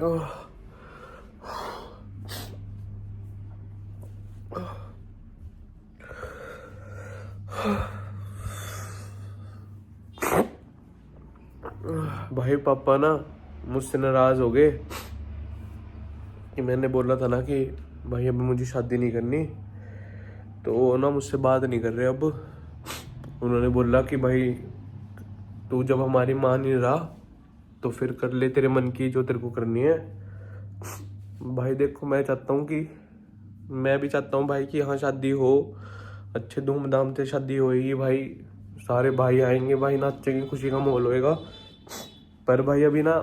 भाई पापा ना मुझसे नाराज हो गए कि मैंने बोला था ना कि भाई अभी मुझे शादी नहीं करनी, तो वो ना मुझसे बात नहीं कर रहे अब। उन्होंने बोला कि भाई तू जब हमारी मान नहीं रहा तो फिर कर ले तेरे मन की जो तेरे को करनी है। भाई देखो, मैं चाहता हूँ कि मैं भी चाहता हूँ भाई कि हाँ शादी हो, अच्छे धूमधाम से शादी होएगी भाई, सारे भाई आएंगे भाई, नाचेंगे, खुशी का माहौल होएगा। पर भाई अभी ना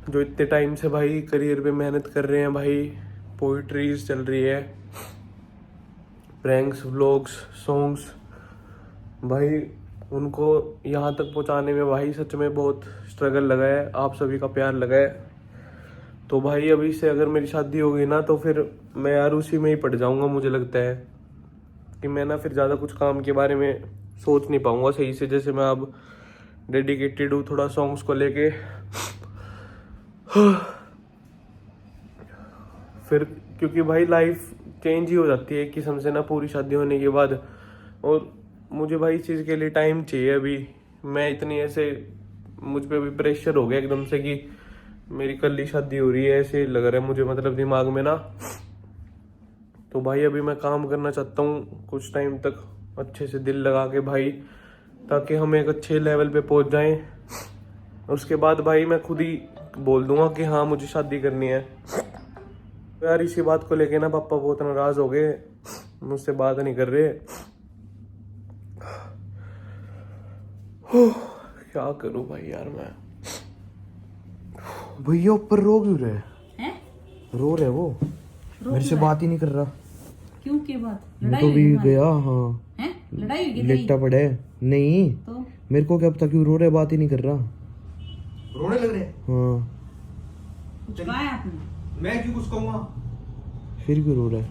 जो इतने टाइम से भाई करियर पे मेहनत कर रहे हैं भाई, पोइट्रीज चल रही है, प्रैंक्स, व्लॉग्स, सॉन्ग्स, भाई उनको यहाँ तक पहुँचाने में भाई सच में बहुत स्ट्रगल लगा है, आप सभी का प्यार लगा है। तो भाई अभी से अगर मेरी शादी हो गई ना तो फिर मैं यार उसी में ही पड़ जाऊंगा। मुझे लगता है कि मैं ना फिर ज़्यादा कुछ काम के बारे में सोच नहीं पाऊंगा सही से, जैसे मैं अब डेडिकेटेड हूँ थोड़ा सॉन्ग्स को लेके। फिर क्योंकि भाई लाइफ चेंज ही हो जाती है एक किस्म से ना पूरी शादी होने के बाद, और मुझे भाई इस चीज़ के लिए टाइम चाहिए। अभी मैं इतनी ऐसे मुझ पे भी प्रेशर हो गया एकदम से कि मेरी कल ही शादी हो रही है, ऐसे लग रहा है मुझे, मतलब दिमाग में ना। तो भाई अभी मैं काम करना चाहता हूँ कुछ टाइम तक अच्छे से दिल लगा के भाई, ताकि हम एक अच्छे लेवल पे पहुँच जाएं। उसके बाद भाई मैं खुद ही बोल दूंगा कि हाँ मुझे शादी करनी है। तो यार इसी बात को लेके ना पापा बहुत नाराज हो गए, मुझसे बात नहीं कर रहे। क्या करूं भाई यार मैं। भैया ऊपर रो क्यों रहे हैं? रो रहे वो, मेरे से बात ही नहीं कर रहा। क्यों की बात? मैं तो भी गया। हाँ हैं? लड़ाई हुई लेटा पड़े नहीं तो मेरे को क्या पता क्यों रो रहे, बात ही नहीं कर रहा। रोने लग रहे? हाँ कुछ कहा है आपने? मैं क्यों कुछ कहूँगा? फिर क्यों रो रहा है?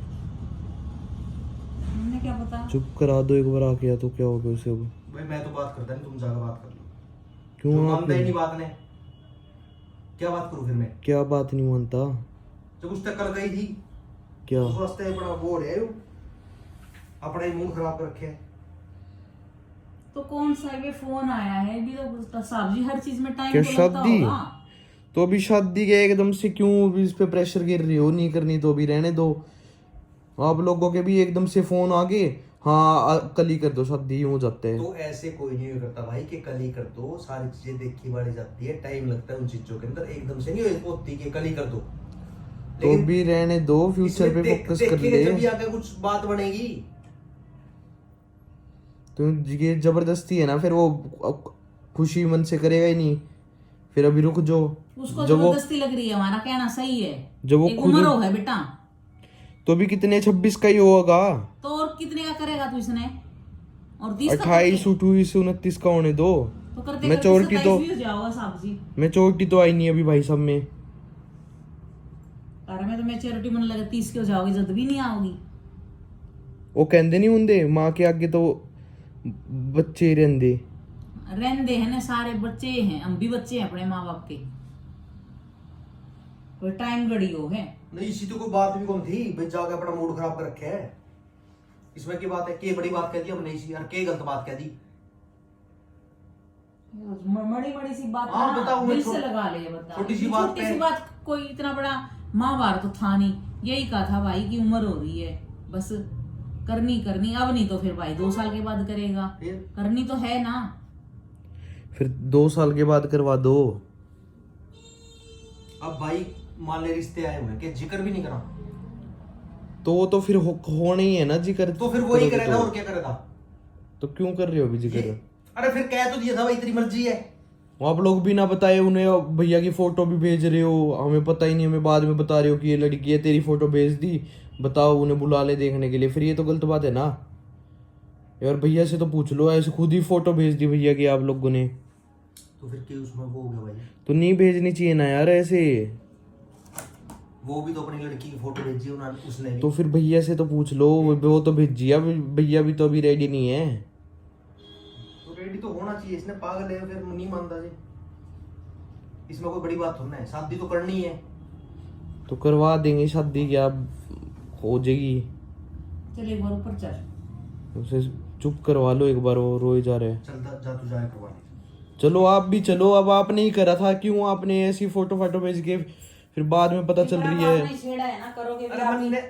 हमने क्या पता? चुप करा दो एक बार आके, या तो क्या होगा उसे अब। भाई मैं तो बात करता नहीं, तुम जाकर बात कर लो। क्यों जो आप मानता ही नहीं बात ने, क्या बात करूं फिर मैं? क्या बात नहीं मानता? जब उस तक कल गई थी क्या उस वास्ते बड़ा बोर है वो, अपना ही मूड खराब कर रखे है। तो कौन सा ये फोन आया है भी, तो साहब जी हर चीज में टाइम क्या तो लगता शादी? होगा। तो अभी शादी के एकदम से क्यों अभी इस पे प्रेशर गिर रही हो? नहीं करनी तो अभी रहने दो। आप लोगों के भी एकदम से फोन आ गए, हाँ कल ही कर दो शादी, यूं हो जाते हैं। तो ऐसे कोई नहीं करता भाई कि कल ही कर दो, सारी चीजें देखी बाड़ी जाती है, टाइम लगता है उन चीजों के अंदर, एकदम से नहीं होती कि कल ही कर दो। तो भी रहने दो, फ्यूचर पे फोकस कर ले। जब भी आगे कुछ बात बनेगी तो ये जबरदस्ती है ना, फिर वो खुशी मन से करेगा ही नहीं। फिर अभी रुक जो, उसको जब वो जबरदस्ती लग रही है, हमारा कहना सही है। जब वो एक खुद उम्र हो है बेटा, तो अभी कितने 26 का ही होगा। तो और कितने का करेगा तू इसने? और 20 का 28, करके? 28, 29 का होने दो। तो करते मैं करते चोटी 27 तो भी हो जाओगा साहब जी। मैच्योरिटी तो आई नहीं अभी भाई सब में। अरे मैं तो मैच्योरिटी मन लगा 30 की हो जाओगी, जद भी नहीं आओगी। वो कहते नहीं होंगे माँ के आगे तो बच्चे रहंदे। रहंदे हैं ना, सारे बच्चे हैं, हम भी बच्चे हैं अपने माँ बाप के। कोई टाइम घड़ी हो है नहीं, इसी तो कोई बात भी कौन थी भाई, जाके अपना मूड खराब कर रखे है। इसमें की बात है, के बड़ी बात कह दी हमने इसी, यार के गलत बात कह दी। मड़ी मड़ी सी बात हाँ, ना, बताओ, दिल मैं से लगा ले। बता छोटी सी बात छोटी सी बात, कोई इतना बड़ा महाभारत तो था नहीं। यही कहा था भाई की उम्र हो रही है, बस करनी करनी, अब नहीं तो फिर भाई 2 साल के बाद करेगा। करनी तो है ना। फिर 2 साल के बाद करवा दो। अब भाई मान ले रिश्ते आए हुए हैं कि जिक्र भी नहीं करा, तो वो तो फिर होना ही है ना जिक्र। तो फिर वही करोगे करेगा तो। और क्या करेगा? तो क्यों कर रहे हो अभी जिक्र? अरे फिर कह तो दिया था भाई, तेरी मर्जी है। आप लोग भी ना बताए उन्हें, भैया की फोटो भी भेज रहे हो, हमें पता ही नहीं, हमें बाद में बता रहे हो कि ये लड़की है, तेरी फोटो भेज दी, बताओ उन्हें बुला ले देखने के लिए। फिर ये तो गलत बात है ना यार। भैया से तो पूछ लो, ऐसे खुद ही फोटो भेज दी भैया की आप लोगों ने, तो फिर क्या उसमें वो हो गया भाई? तो नहीं भेजनी चाहिए ना यार ऐसे। वो भी तो अपनी लड़की की फोटो भेजी उन्होंने, उसने भी। तो फिर भैया से तो पूछ लो, वो तो भेजी है, भैया भी तो अभी रेडी नहीं है। तो रेडी तो होना चाहिए, इसने पागल है, फिर नहीं मानता जी। इसमें कोई बड़ी बात थोड़ी है, शादी तो करनी है। तो करवा देंगे शादी, क्या हो जाएगी। चल एक बार ऊपर चल। उसे चुप करवा लो एक बार, वो रोए जा रहे हैं। चल जा तू जाए करवाने। चलो आप भी चलो, अब आपने ही करा था, क्यों आपने ऐसी फोटो फाटो भेज के फिर बाद में पता चल रही है। आपने छेड़ा है ना, करोगे भी अरे आप ही। हमने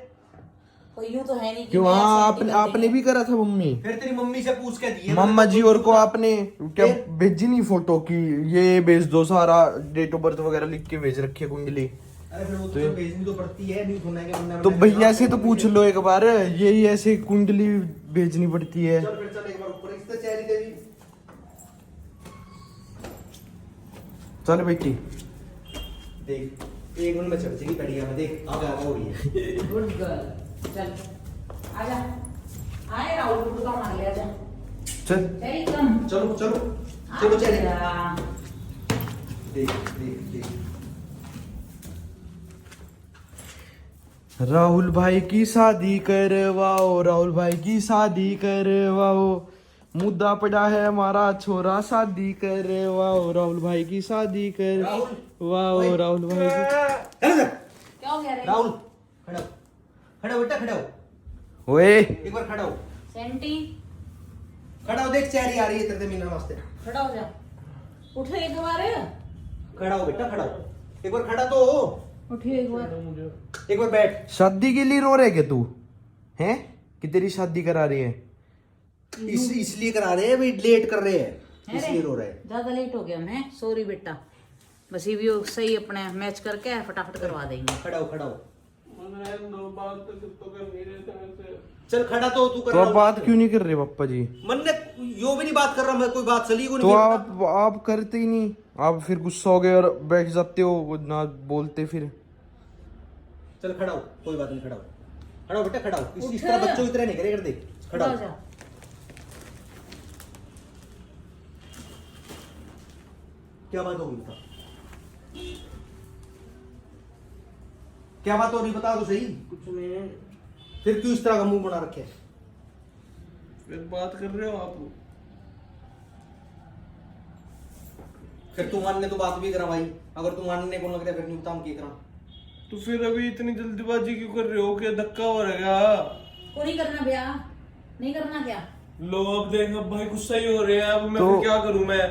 कोई यूं तो है नहीं कि क्यों? मैं हाँ ऐसे आपने भी करा था मम्मी। फिर तेरी मम्मी से पूछ के दिए मम्मा जी और को आपने क्या फिर? भेजी नहीं फोटो की? ये भेज दो, सारा डेट ऑफ बर्थ वगैरह लिख के भेज रखी है कुंडली। अरे फिर वो तो भेजनी तो पड़ती है, नहीं सुनना है कि हमने तो भैया से तो पूछ लो एक बार, यही ऐसे कुंडली भेजनी पड़ती है। चल फिर चल एक बार ऊपर, इससे चेहरी देवी। चल बेटी देख 1 मिनट में चढ़ जाएगी बढ़िया में, देख आगे आगे हो रही है। Good girl. चल आजा, आए राहुल को तो मार ले, आजा। चल चल कम। चलो चलो चलो चले। आजा। देख देख देख राहुल भाई की शादी करवाओ, राहुल भाई की शादी करवाओ, मुद्दा पड़ा है हमारा छोरा, शादी करवाओ, राहुल भाई की शादी करवाओ, राहुल भाई की। क्या हो गया रे? राहुल खड़ा हो, खड़ा हो बेटा, खड़ा हो, ओए एक बार खड़ा हो, सेंटी खड़ा हो, देख चेहरी आ रही है तेरे मिलने वास्ते। खड़ा हो जा। उठो एक बार। खड़ा हो बेटा, खड़ा हो, एक बार खड़ा तो हो, उठो एक बार। एक बार बैठ। शादी के लिए रो रहे क्या तू? हैं कि तेरी शादी करा रही है? इसलिए करा रहे हैं, भाई लेट कर रहे हैं, है इसलिए रे? रो रहे हैं। ज्यादा लेट हो गया मैं, सॉरी बेटा। बस ये भी सही अपने मैच करके फटाफट करवा देंगे। खड़ा हो, खड़ा हो, दो बात तो कर नहीं रहे थे वैसे। चल खड़ा तो हो, तू कर तो रहा आप बात क्यों नहीं कर रहे पापा जी? मन ने यो भी नहीं बात कर रहा मैं, कोई बात चली को तो नहीं। आप करते ही नहीं, आप फिर गुस्सा हो गए और बैठ जाते हो, ना बोलते फिर। चल खड़ा हो, कोई बात नहीं, खड़ा हो, खड़ा हो बेटा, खड़ा हो। इस उठ। तरह बच्चों की तरह नहीं करेगा, देख खड़ा खड़ा हो हो। जा। क्या बात हो गई था? क्या बात हो रही बता तो सही। कुछ नहीं है। फिर क्यों इस तरह का मुंह बना रखे है? फिर बात कर रहे हो आप? फिर तू मानने तो बात भी करा भाई, अगर तू मानने को लग रहा है फिर नहीं बता हम क्या करा। तो फिर अभी इतनी जल्दीबाजी क्यों कर रहे हो? क्या धक्का हो रहा है? को नहीं करना ब्याह? नहीं करना क्या? लो अब देख, अब भाई गुस्सा ही हो रहे हैं, अब मैं तो- फिर क्या करूं मैं?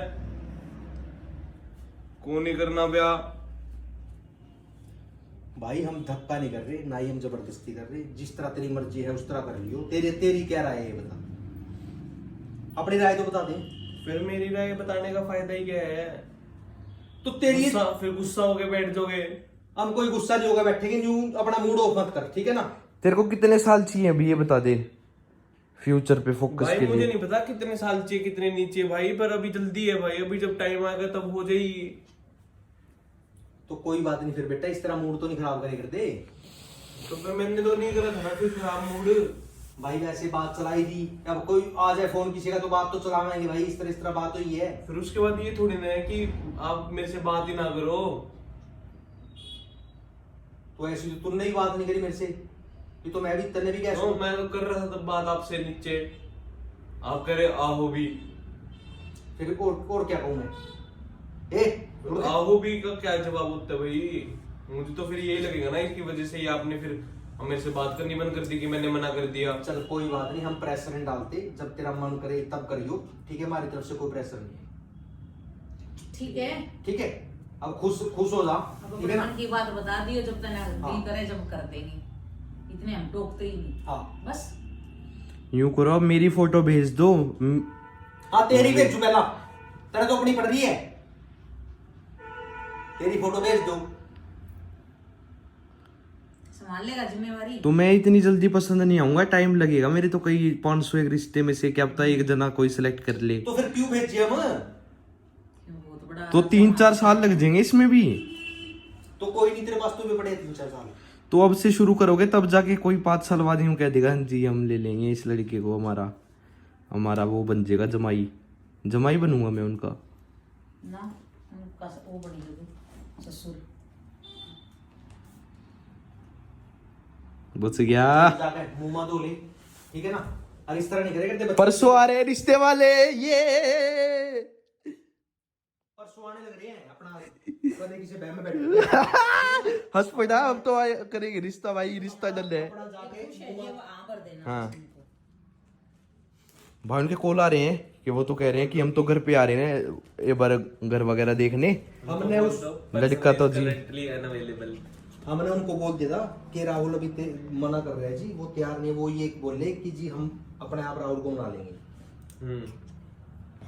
को नहीं करना ब्याह? भाई हम धक्का नहीं कर रहे, ना ही हम जबरदस्ती कर रहे, जिस तरह तेरी मर्जी है उस तरह कर लियो। तेरी क्या राय है ये बता, अपनी राय तो बता दे। फिर मेरी राय बताने का फायदा ही क्या है? तो तेरी फिर गुस्सा होके बैठ जाओगे। हम कोई गुस्सा नहीं होगा, बैठेंगे न्यू, अपना मूड ऑफ मत कर, ठीक है ना। तेरे को कितने साल चाहिए अभी ये बता दे, फ्यूचर पे फोकस भाई के मुझे लिए। नहीं पता कितने साल चाहिए कितने नीचे भाई, पर अभी जल्दी है भाई, अभी जब टाइम आएगा तब हो जाएगी। तो कोई बात नहीं फिर बेटा, इस तरह मूड तो नहीं खराब करे कर दे। तो फिर मैंने तो नहीं करा था ना फिर खराब मूड। भाई वैसे बात चलाई थी, अब कोई आ जाए फोन किसी का तो बात तो चलाएंगे भाई, इस तरह बात हुई है। फिर उसके बाद ये थोड़ी ना है कि आप मेरे से बात ही ना करो। तो ऐसी तो तुमने ही बात नहीं करी मेरे से, ये तो मैं भी तने भी कैसे। तो मैं तो कर रहा था तब बात आपसे नीचे, आप करे आहो भी। फिर और क्या कहूं मैं? तो आहो भी का क्या जवाब होता है भाई? मुझे तो फिर यही लगेगा ना, इसकी वजह से ही आपने फिर मेरे से बात करनी बंद कर दी कि मैंने मना कर दिया। चल कोई बात नहीं, हम प्रेशर नहीं डालते, जब तेरा मन करे तब करियो, ठीक है। हमारी तरफ से कोई प्रेशर नहीं है, ठीक है। ठीक है। अब खुश हो जा, अब ठीक है ना। मन की बात बता दियो, जब तक हाँ। नहीं करे जब कर देंगे, इतने हम टोकते ही नहीं। हाँ बस यूं करो, अब मेरी फोटो भेज दो। हाँ तेरी भेजू पहला, तेरे तो अपनी पड़ रही है, तेरी फोटो भेज दो। संभाल लेगा जिम्मेवारी। तो मैं इतनी जल्दी पसंद नहीं आऊंगा, टाइम लगेगा मेरे तो, कई 500 एक रिश्ते में से क्या पता एक जना कोई सिलेक्ट कर ले। तो फिर क्यों भेजिए हम? बहुत बड़ा तो 3-4 साल लग जाएंगे इसमें भी। तो कोई नहीं, तेरे पास तो भी पड़े 3-4 साल। तो अब से शुरू करोगे तब जाके कोई 5 साल बाद यूं कह देगा जी हम ले लेंगे इस लड़के को, हमारा वो बन जाएगा जमाई बनूंगा मैं उनका। ना उनका वो बड़ी होगी ससुर। बच गया। जाके मुंह मा धो ले, ठीक है ना। और इस तरह नहीं करेगा, परसों आ रहे रिश्ते वाले, ये परसों आने लग रहे हैं अपना कदे किसी बहन में बैठे हंस पड़ा, अब तो करेंगे रिश्ता भाई, रिश्ता डल है। अपना जाके खुश है ये वहां पर देना हाँ। उनको। भाई उनके कॉल आ रहे हैं कि वो तो कह रहे हैं कि हम तो घर पे आ रहे हैं एक बार घर वगैरह देखने। हमने उस लड़का तो जी अनअवेलेबल। हमने उनको बोल दिया था कि राहुल अभी मना कर रहा है जी, वो तैयार नहीं है। वो ये बोले कि जी हम अपने आप राहुल को मना लेंगे।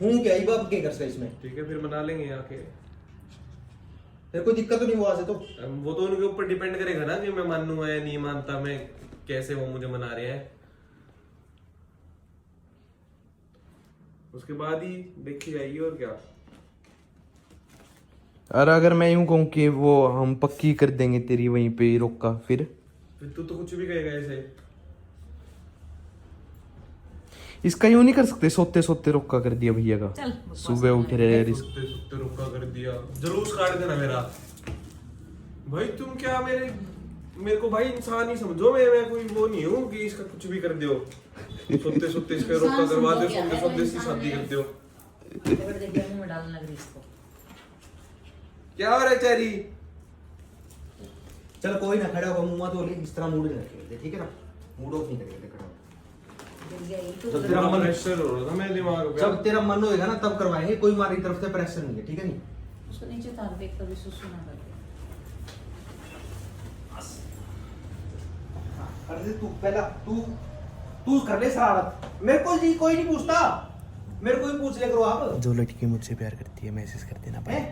हूँ क्या ही बाप के कर सकते इसमें। ठीक है फिर मना लेंगे आके। फिर कोई दिक्कत तो नहीं हुआ से तो। वो तो उनके ऊपर डिपेंड करेगा ना कि मैं मानूंगा या नहीं मानता, मैं कैसे वो मुझे मना रहे हैं। उसके बाद ही देखी जाएगी और क्या। और अगर मैं यूं कहूँ कि वो हम पक्की कर देंगे तेरी वहीं पे रोका, फिर तू तो कुछ भी कहेगा ऐसे। इसका यूं नहीं कर सकते, सोते सोते रोका कर दिया भैया का। चल बकवास सुबह उठ रहे सुत्ते सुत्ते रुका कर दिया, जलूस काट देना मेरा। भाई तुम क्या मेरे को भाई इंसान ही समझो। मैं कोई वो नहीं हूँ कि इसका कुछ भी कर दो। सोते सोते इसका रोका करवा दो, सोते सोते इसकी शादी कर दो। अगर देखिए मुंह में डालने लग रही इसको। क्या हो रहा है चेरी? चल कोई ना, खड़ा हुआ मुंह मत बोले, इस तरह मूड नहीं रखेंगे, ठीक है ना। मूड ऑफ नहीं करेंगे, खड़ा हो। जल्दी आई तो जब तेरा मन प्रेशर हो रहा था मेरे दिमाग पे। जब तेरा मन होएगा ना तब करवाएंगे, कोई हमारी तरफ से प्रेशर नहीं है, ठीक है नहीं। उसको नीचे उतार दे, कभी सुसु ना करके। अरे तू पहला तू कर ले शरारत। मेरे को जी कोई नहीं पूछता, मेरे को ही पूछ ले करो आप। जो लड़की मुझसे प्यार करती है मैसेज कर देना हैं?